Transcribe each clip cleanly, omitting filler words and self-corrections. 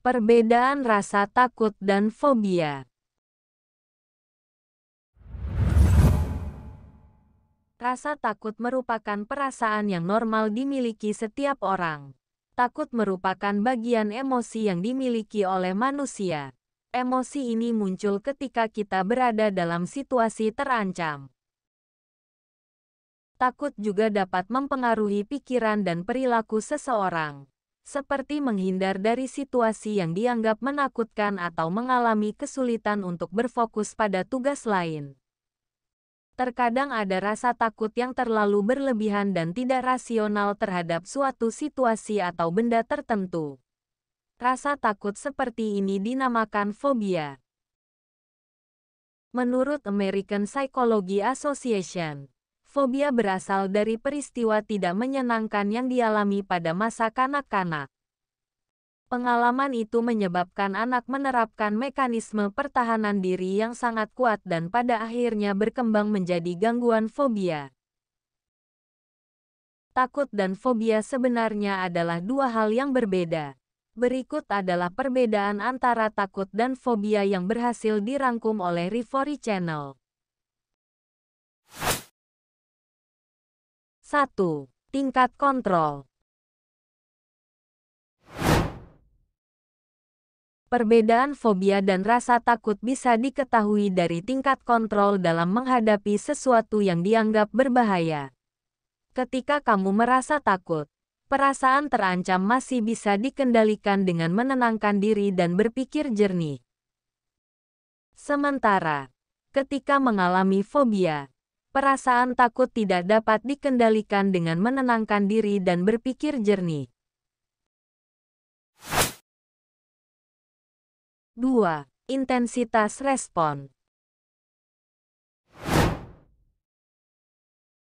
Perbedaan rasa takut dan fobia. Rasa takut merupakan perasaan yang normal dimiliki setiap orang. Takut merupakan bagian emosi yang dimiliki oleh manusia. Emosi ini muncul ketika kita berada dalam situasi terancam. Takut juga dapat mempengaruhi pikiran dan perilaku seseorang, seperti menghindar dari situasi yang dianggap menakutkan atau mengalami kesulitan untuk berfokus pada tugas lain. Terkadang ada rasa takut yang terlalu berlebihan dan tidak rasional terhadap suatu situasi atau benda tertentu. Rasa takut seperti ini dinamakan fobia. Menurut American Psychology Association, fobia berasal dari peristiwa tidak menyenangkan yang dialami pada masa kanak-kanak. Pengalaman itu menyebabkan anak menerapkan mekanisme pertahanan diri yang sangat kuat dan pada akhirnya berkembang menjadi gangguan fobia. Takut dan fobia sebenarnya adalah dua hal yang berbeda. Berikut adalah perbedaan antara takut dan fobia yang berhasil dirangkum oleh Reverie Channel. 1. Tingkat kontrol. Perbedaan fobia dan rasa takut bisa diketahui dari tingkat kontrol dalam menghadapi sesuatu yang dianggap berbahaya. Ketika kamu merasa takut, perasaan terancam masih bisa dikendalikan dengan menenangkan diri dan berpikir jernih. Sementara, ketika mengalami fobia, perasaan takut tidak dapat dikendalikan dengan menenangkan diri dan berpikir jernih. 2. Intensitas respon.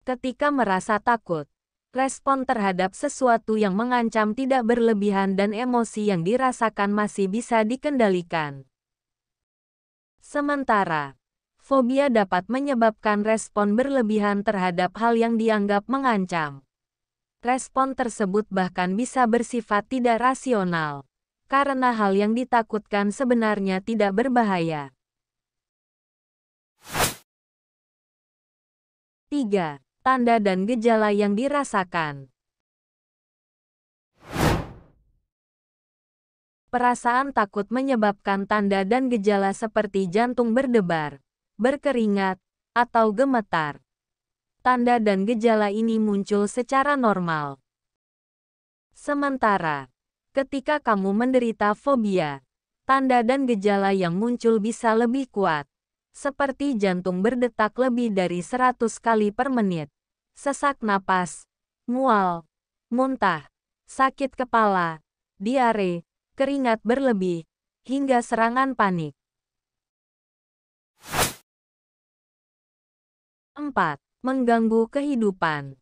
Ketika merasa takut, respon terhadap sesuatu yang mengancam tidak berlebihan dan emosi yang dirasakan masih bisa dikendalikan. Sementara, fobia dapat menyebabkan respon berlebihan terhadap hal yang dianggap mengancam. Respon tersebut bahkan bisa bersifat tidak rasional, karena hal yang ditakutkan sebenarnya tidak berbahaya. 3. Tanda dan gejala yang dirasakan. Perasaan takut menyebabkan tanda dan gejala seperti jantung berdebar, berkeringat, atau gemetar. Tanda dan gejala ini muncul secara normal. Sementara, ketika kamu menderita fobia, tanda dan gejala yang muncul bisa lebih kuat, seperti jantung berdetak lebih dari 100 kali per menit, sesak napas, mual, muntah, sakit kepala, diare, keringat berlebih, hingga serangan panik. 4. Mengganggu kehidupan.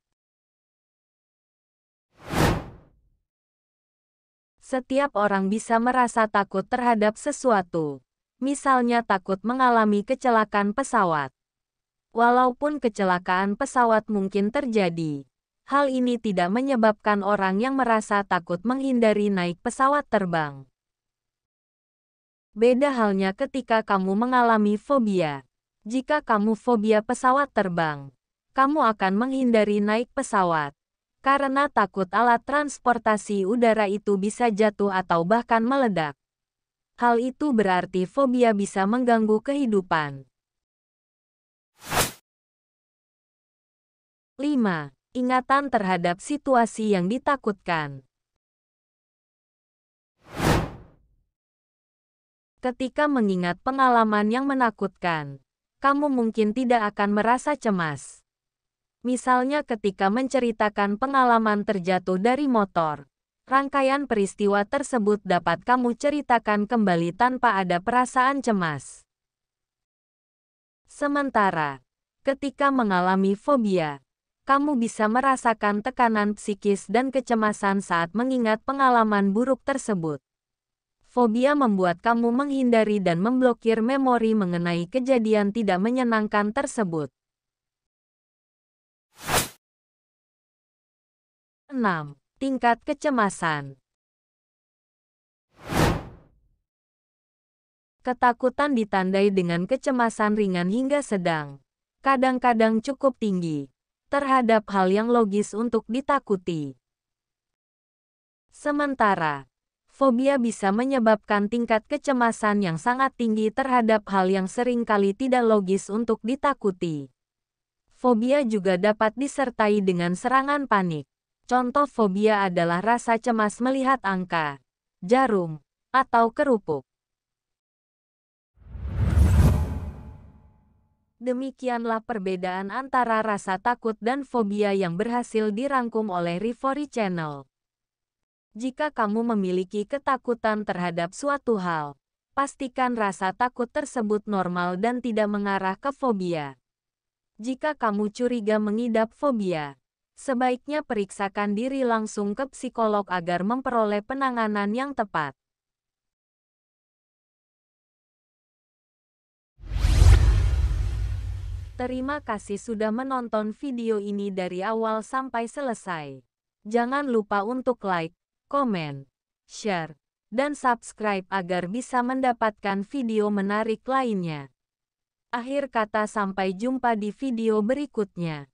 Setiap orang bisa merasa takut terhadap sesuatu, misalnya takut mengalami kecelakaan pesawat. Walaupun kecelakaan pesawat mungkin terjadi, hal ini tidak menyebabkan orang yang merasa takut menghindari naik pesawat terbang. Beda halnya ketika kamu mengalami fobia. Jika kamu fobia pesawat terbang, kamu akan menghindari naik pesawat, karena takut alat transportasi udara itu bisa jatuh atau bahkan meledak. Hal itu berarti fobia bisa mengganggu kehidupan. 5. Ingatan terhadap situasi yang ditakutkan. Ketika mengingat pengalaman yang menakutkan, kamu mungkin tidak akan merasa cemas. Misalnya ketika menceritakan pengalaman terjatuh dari motor, rangkaian peristiwa tersebut dapat kamu ceritakan kembali tanpa ada perasaan cemas. Sementara, ketika mengalami fobia, kamu bisa merasakan tekanan psikis dan kecemasan saat mengingat pengalaman buruk tersebut. Fobia membuat kamu menghindari dan memblokir memori mengenai kejadian tidak menyenangkan tersebut. 6. Tingkat kecemasan. Ketakutan ditandai dengan kecemasan ringan hingga sedang, kadang-kadang cukup tinggi, terhadap hal yang logis untuk ditakuti. Sementara, fobia bisa menyebabkan tingkat kecemasan yang sangat tinggi terhadap hal yang seringkali tidak logis untuk ditakuti. Fobia juga dapat disertai dengan serangan panik. Contoh fobia adalah rasa cemas melihat angka, jarum, atau kerupuk. Demikianlah perbedaan antara rasa takut dan fobia yang berhasil dirangkum oleh Reverie Channel. Jika kamu memiliki ketakutan terhadap suatu hal, pastikan rasa takut tersebut normal dan tidak mengarah ke fobia. Jika kamu curiga mengidap fobia, sebaiknya periksakan diri langsung ke psikolog agar memperoleh penanganan yang tepat. Terima kasih sudah menonton video ini dari awal sampai selesai. Jangan lupa untuk like, komen, share, dan subscribe agar bisa mendapatkan video menarik lainnya. Akhir kata, sampai jumpa di video berikutnya.